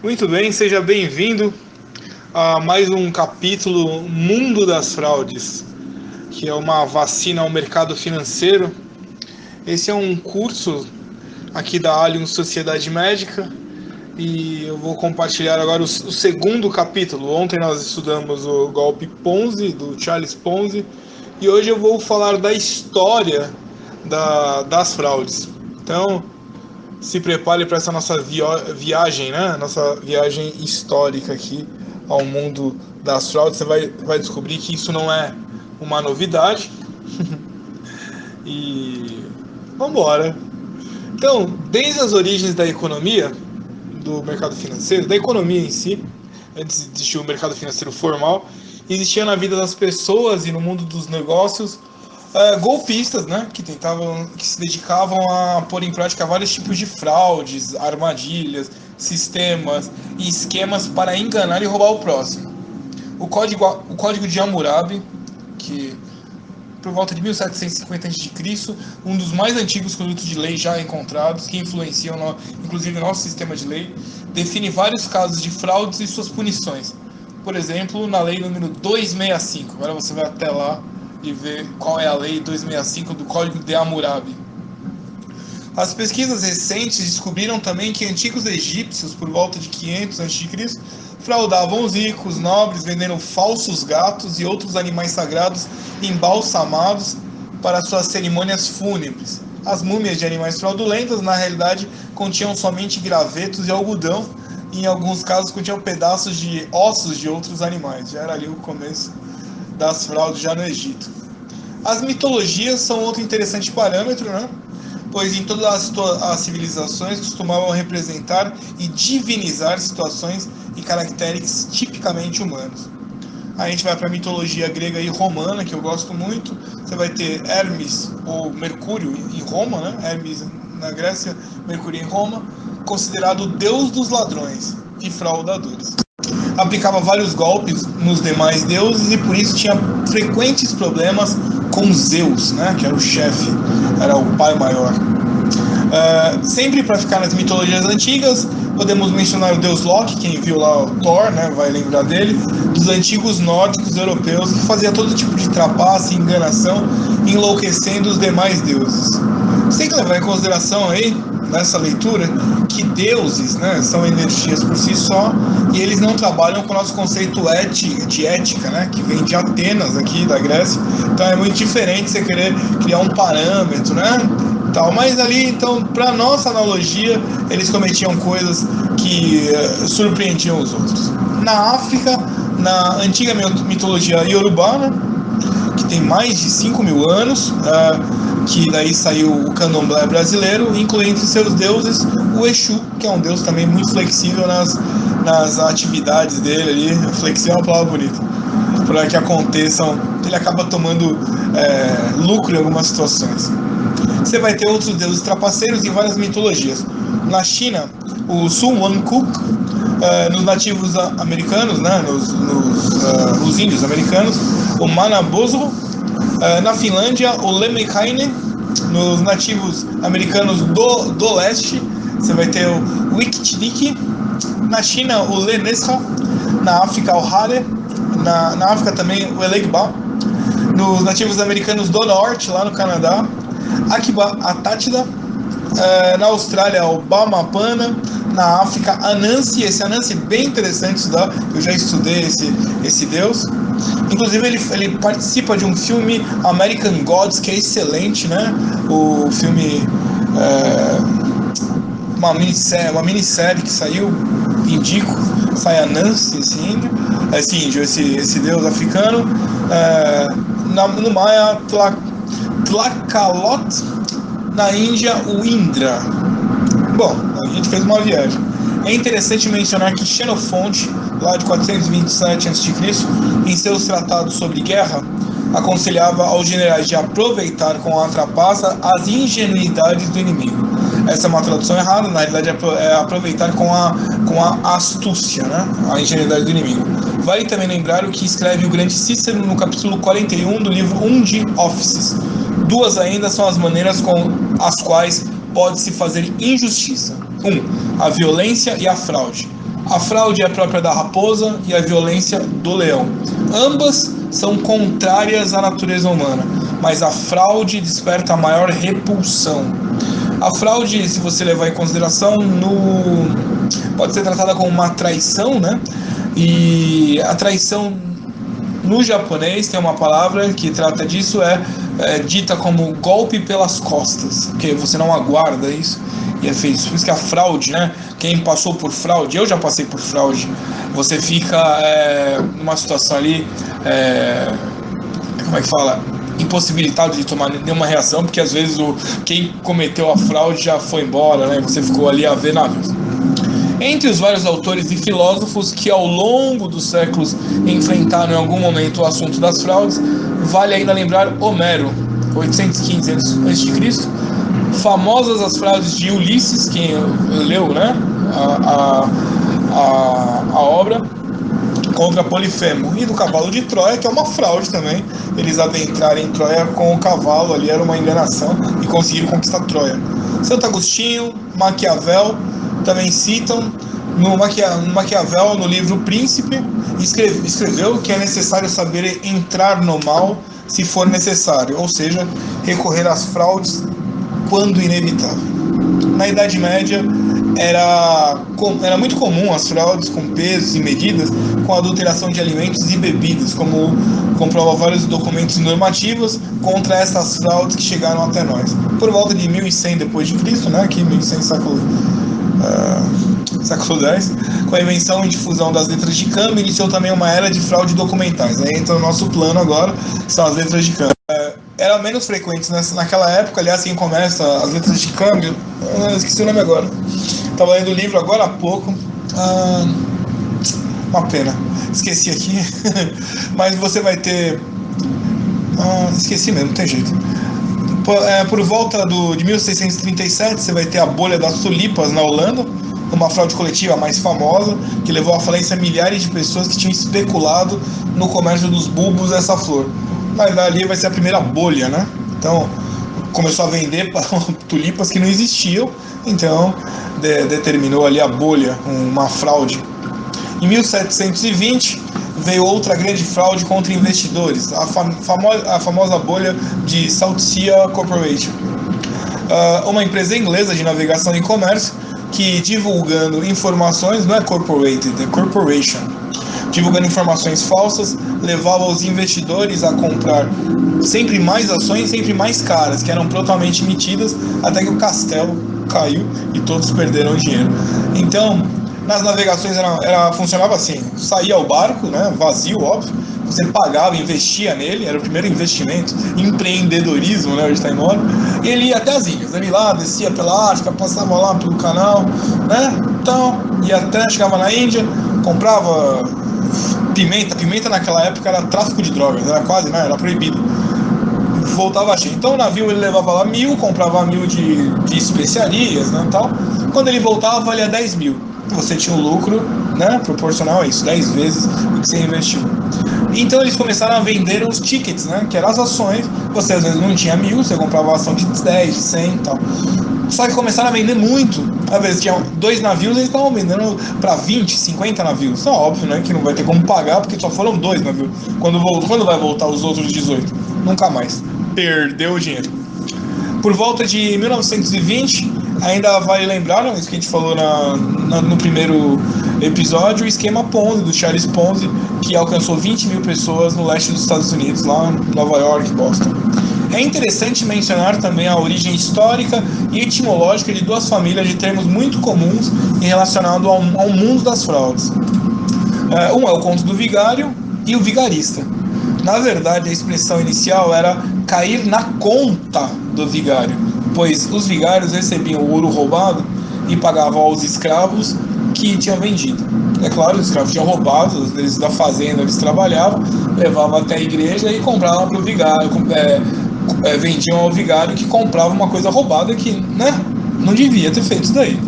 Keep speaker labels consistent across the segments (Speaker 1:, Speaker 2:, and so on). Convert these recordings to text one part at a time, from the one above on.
Speaker 1: Muito bem, seja bem-vindo a mais um capítulo Mundo das Fraudes, que é uma vacina ao mercado financeiro. Esse é um curso aqui da Allianz Sociedade Médica e eu vou compartilhar agora o segundo capítulo. Ontem nós estudamos o golpe Ponzi, do Charles Ponzi, e hoje eu vou falar da história das fraudes. Então, se prepare para essa nossa viagem, né? Nossa viagem histórica aqui ao mundo das fraudes. Você vai descobrir que isso não é uma novidade. E vamos embora. Então, desde as origens da economia, do mercado financeiro, da economia em si, antes de existir o mercado financeiro formal, existia na vida das pessoas e no mundo dos negócios golpistas, né, que se dedicavam a pôr em prática vários tipos de fraudes, armadilhas, sistemas e esquemas para enganar e roubar o próximo. O código de Hammurabi, que por volta de 1750 a.C., um dos mais antigos conjuntos de lei já encontrados, que influenciam inclusive o nosso sistema de lei, define vários casos de fraudes e suas punições. Por exemplo, na lei número 265, agora você vai até lá e ver qual é a lei 265 do Código de Hammurabi. As pesquisas recentes descobriram também que antigos egípcios, por volta de 500 a.C., fraudavam os ricos, nobres, vendendo falsos gatos e outros animais sagrados embalsamados para suas cerimônias fúnebres. As múmias de animais fraudulentas, na realidade, continham somente gravetos e algodão, e em alguns casos continham pedaços de ossos de outros animais. Já era ali o começo das fraudes já no Egito. As mitologias são outro interessante parâmetro, né? Pois em todas as civilizações costumavam representar e divinizar situações e caracteres tipicamente humanos. A gente vai para a mitologia grega e romana, que eu gosto muito. Você vai ter Hermes, ou Mercúrio, em Roma, né? Hermes na Grécia, Mercúrio em Roma, considerado o deus dos ladrões e fraudadores. Aplicava vários golpes nos demais deuses e por isso tinha frequentes problemas com Zeus, né, que era o chefe, era o pai maior. Sempre para ficar nas mitologias antigas, podemos mencionar o deus Loki, quem viu lá o Thor, né, vai lembrar dele, dos antigos nórdicos europeus, que fazia todo tipo de trapaça e enganação, enlouquecendo os demais deuses. Você tem que levar em consideração aí, nessa leitura, que deuses, né, são energias por si só, e eles não trabalham com o nosso conceito de ética, né, que vem de Atenas, aqui da Grécia. Então é muito diferente você querer criar um parâmetro, né, tal. Mas ali, então, para nossa analogia, eles cometiam coisas que surpreendiam os outros. Na África, na antiga mitologia iorubá, que tem mais de 5.000 anos, que daí saiu o candomblé brasileiro, inclui entre seus deuses o Exu, que é um deus também muito flexível nas atividades dele ali. Flexível é uma palavra bonita, para que aconteçam, ele acaba tomando lucro em algumas situações. Você vai ter outros deuses trapaceiros em várias mitologias. Na China, o Sun Wukong, nos nativos americanos, né, nos índios americanos, o Manabozho, na Finlândia, o Lemminkainen, nos nativos americanos do leste, você vai ter o Wikitiki, na China, o Lenesha, na África, o Hare, na África também, o Elegba, nos nativos americanos do norte, lá no Canadá, Akiba Atatida, na Austrália, o Bamapana, na África, Anansi. Esse Anansi é bem interessante estudar, eu já estudei esse deus. Inclusive ele participa de um filme, American Gods, que é excelente, né? O filme, uma minissérie que saiu, indico, sai Anansi, esse deus africano. No Maia, Tlakalot, na Índia, o Indra. Bom, a gente fez uma viagem. É interessante mencionar que Xenofonte, lá de 427 a.C., em seus tratados sobre guerra, aconselhava aos generais de aproveitar com a trapaça as ingenuidades do inimigo. Essa é uma tradução errada, na realidade é aproveitar com a astúcia, né? A ingenuidade do inimigo. Vale também lembrar o que escreve o grande Cícero no capítulo 41 do livro 1 de Offices. Duas ainda são as maneiras com as quais pode-se fazer injustiça. 1. A violência e a fraude. A fraude é própria da raposa e a violência do leão. Ambas são contrárias à natureza humana, mas a fraude desperta a maior repulsão. A fraude, se você levar em consideração, pode ser tratada como uma traição, né? E a traição no japonês tem uma palavra que trata disso, é dita como golpe pelas costas, porque você não aguarda isso e é feito. Por isso que a fraude, né? Quem passou por fraude, eu já passei por fraude, você fica numa situação ali, como é que fala? Impossibilitado de tomar nenhuma reação, porque às vezes quem cometeu a fraude já foi embora, né? Você ficou ali a ver navios. Entre os vários autores e filósofos que ao longo dos séculos enfrentaram em algum momento o assunto das fraudes, vale ainda lembrar Homero, 815 a.C., famosas as fraudes de Ulisses, quem leu, né, a obra, contra Polifemo, e do cavalo de Troia, que é uma fraude também. Eles adentrarem em Troia com o cavalo, ali era uma enganação, e conseguiram conquistar Troia. Santo Agostinho, Maquiavel também citam. No Maquiavel, no livro Príncipe, escreveu que é necessário saber entrar no mal se for necessário, ou seja, recorrer às fraudes quando inevitável. Na Idade Média era muito comum as fraudes com pesos e medidas, com adulteração de alimentos e bebidas, como comprova vários documentos normativos contra essas fraudes que chegaram até nós. Por volta de 1100 depois de Cristo, né, aqui 1100 século X, com a invenção e difusão das letras de câmbio, iniciou também uma era de fraude documentais. Aí entra o nosso plano agora, que são as letras de câmbio. Era menos frequente naquela época, aliás, quem começa as letras de câmbio, esqueci o nome agora. Estava lendo o livro agora há pouco. Uma pena, esqueci aqui. Mas você vai ter. Esqueci mesmo, não tem jeito. Por volta de 1637, você vai ter a bolha das tulipas na Holanda, uma fraude coletiva mais famosa, que levou à falência milhares de pessoas que tinham especulado no comércio dos bulbos dessa flor. Mas ali vai ser a primeira bolha, né? Então, começou a vender tulipas que não existiam, então determinou ali a bolha, uma fraude. Em 1720, veio outra grande fraude contra investidores, a famosa bolha de South Sea Corporation, uma empresa inglesa de navegação e comércio que, divulgando informações, não é corporated, é corporation, divulgando informações falsas, levava os investidores a comprar sempre mais ações, sempre mais caras, que eram prontamente emitidas, até que o castelo caiu e todos perderam dinheiro. Então, nas navegações funcionava assim: saía o barco, né, vazio, óbvio, você pagava, investia nele, era o primeiro investimento, empreendedorismo, né, hoje está em moda, e ele ia até as ilhas, ele ia lá, descia pela África, passava lá pelo canal, né, então, ia até, chegava na Índia, comprava pimenta naquela época era tráfico de drogas, era quase, né, era proibido, voltava cheio. Então o navio ele levava lá 1.000, comprava 1.000 de especiarias, né, tal. Quando ele voltava, valia 10.000. Você tinha um lucro, né, proporcional a isso, 10 vezes o que você investiu. Então eles começaram a vender os tickets, né, que eram as ações. Você às vezes não tinha 1.000, você comprava a ação de 10, de 100 e tal. Só que começaram a vender muito. Às vezes tinham 2 navios, eles estavam vendendo para 20, 50 navios. Isso é óbvio, né, que não vai ter como pagar, porque só foram 2 navios. Quando vai voltar os outros 18? Nunca mais. Perdeu o dinheiro. Por volta de 1920, ainda vale lembrar, isso que a gente falou no primeiro episódio, o esquema Ponzi, do Charles Ponzi, que alcançou 20.000 pessoas no leste dos Estados Unidos, lá em Nova York, Boston. É interessante mencionar também a origem histórica e etimológica de duas famílias de termos muito comuns e relacionados ao mundo das fraudes. Um é o conto do vigário e o vigarista. Na verdade, a expressão inicial era cair na conta do vigário, pois os vigários recebiam o ouro roubado e pagavam aos escravos que tinham vendido. É claro, os escravos tinham roubado, eles da fazenda eles trabalhavam, levavam até a igreja e compravam para o vigário, vendiam ao vigário que comprava uma coisa roubada que, né, não devia ter feito isso daí.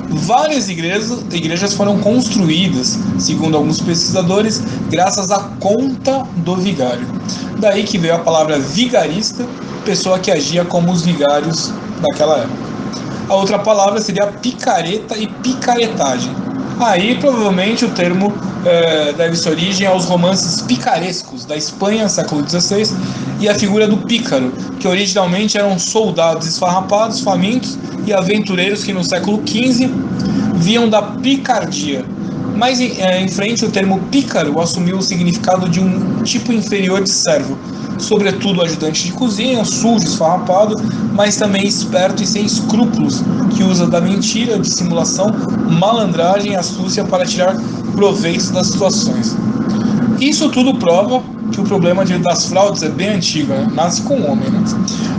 Speaker 1: Várias igrejas foram construídas, segundo alguns pesquisadores, graças à conta do vigário. Daí que veio a palavra vigarista, pessoa que agia como os vigários daquela época. A outra palavra seria picareta e picaretagem. Aí, provavelmente, o termo deve ser origem aos romances picarescos da Espanha, século XVI, e a figura do pícaro, que originalmente eram soldados esfarrapados, famintos e aventureiros que no século XV viam da picardia. Mais em frente, o termo pícaro assumiu o significado de um tipo inferior de servo, sobretudo ajudante de cozinha, sujo, esfarrapado, mas também esperto e sem escrúpulos, que usa da mentira, dissimulação, malandragem e astúcia para tirar proveito das situações. Isso tudo prova que o problema das fraudes é bem antigo, né? Nasce com o homem. Né?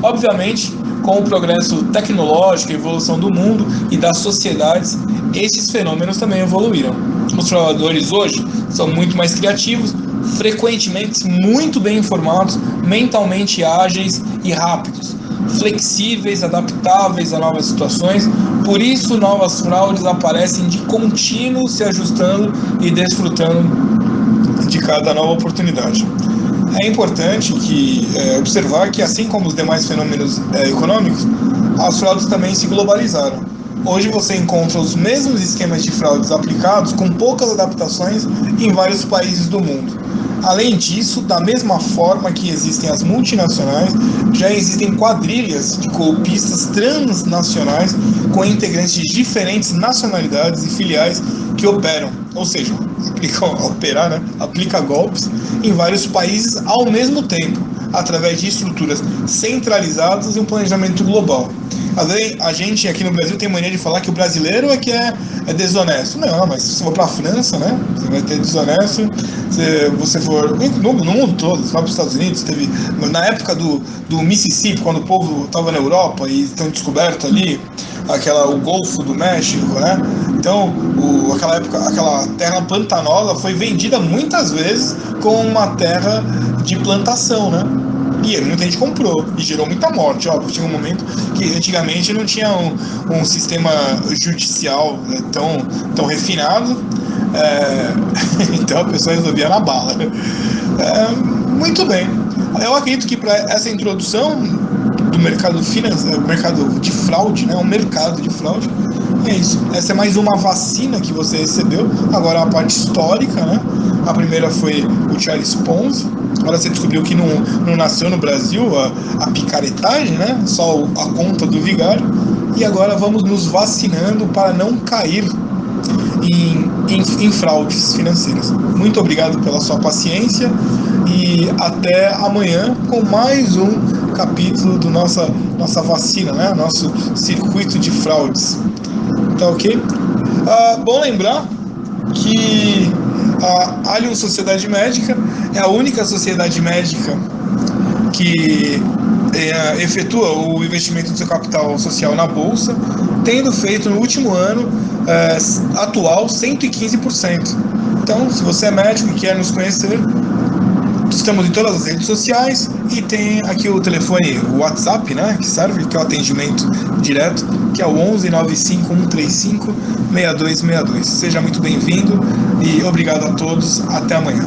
Speaker 1: Obviamente, com o progresso tecnológico, a evolução do mundo e das sociedades, esses fenômenos também evoluíram. Os fraudadores hoje são muito mais criativos, frequentemente muito bem informados, mentalmente ágeis e rápidos, flexíveis, adaptáveis a novas situações. Por isso, novas fraudes aparecem de contínuo, se ajustando e desfrutando de cada nova oportunidade. É importante observar que, assim como os demais fenômenos econômicos, as fraudes também se globalizaram. Hoje você encontra os mesmos esquemas de fraudes aplicados com poucas adaptações em vários países do mundo. Além disso, da mesma forma que existem as multinacionais, já existem quadrilhas de golpistas transnacionais com integrantes de diferentes nacionalidades e filiais que operam, ou seja, aplica golpes em vários países ao mesmo tempo, através de estruturas centralizadas e um planejamento global. A gente aqui no Brasil tem mania de falar que o brasileiro é desonesto. Não, mas se você for para a França, né, você vai ter desonesto. Se você for no mundo todo, você vai para os Estados Unidos, teve na época do Mississippi, quando o povo estava na Europa e estão descoberto ali o Golfo do México, né? Então, aquela terra pantanosa foi vendida muitas vezes como uma terra de plantação, né? E muita gente comprou e gerou muita morte. Ó, tinha um momento que antigamente não tinha um sistema judicial tão refinado, então a pessoa resolvia na bala. Muito bem. Eu acredito que para essa introdução do mercado financeiro, mercado de fraude, né, um mercado de fraude, é isso. Essa é mais uma vacina que você recebeu. Agora a parte histórica, né? A primeira foi o Charles Ponzi. Agora você descobriu que não nasceu no Brasil a picaretagem, né? Só a conta do vigário. E agora vamos nos vacinando para não cair em fraudes financeiras. Muito obrigado pela sua paciência e até amanhã com mais um capítulo do nossa vacina, né? Nosso circuito de fraudes. Tá ok? Bom lembrar que a Allianz Sociedade Médica é a única sociedade médica que efetua o investimento do seu capital social na Bolsa, tendo feito no último ano atual 115%. Então, se você é médico e quer nos conhecer, estamos em todas as redes sociais e tem aqui o telefone, o WhatsApp, né, que serve, que é o atendimento direto, que é o 11 95 135 6262. Seja muito bem-vindo e obrigado a todos. Até amanhã.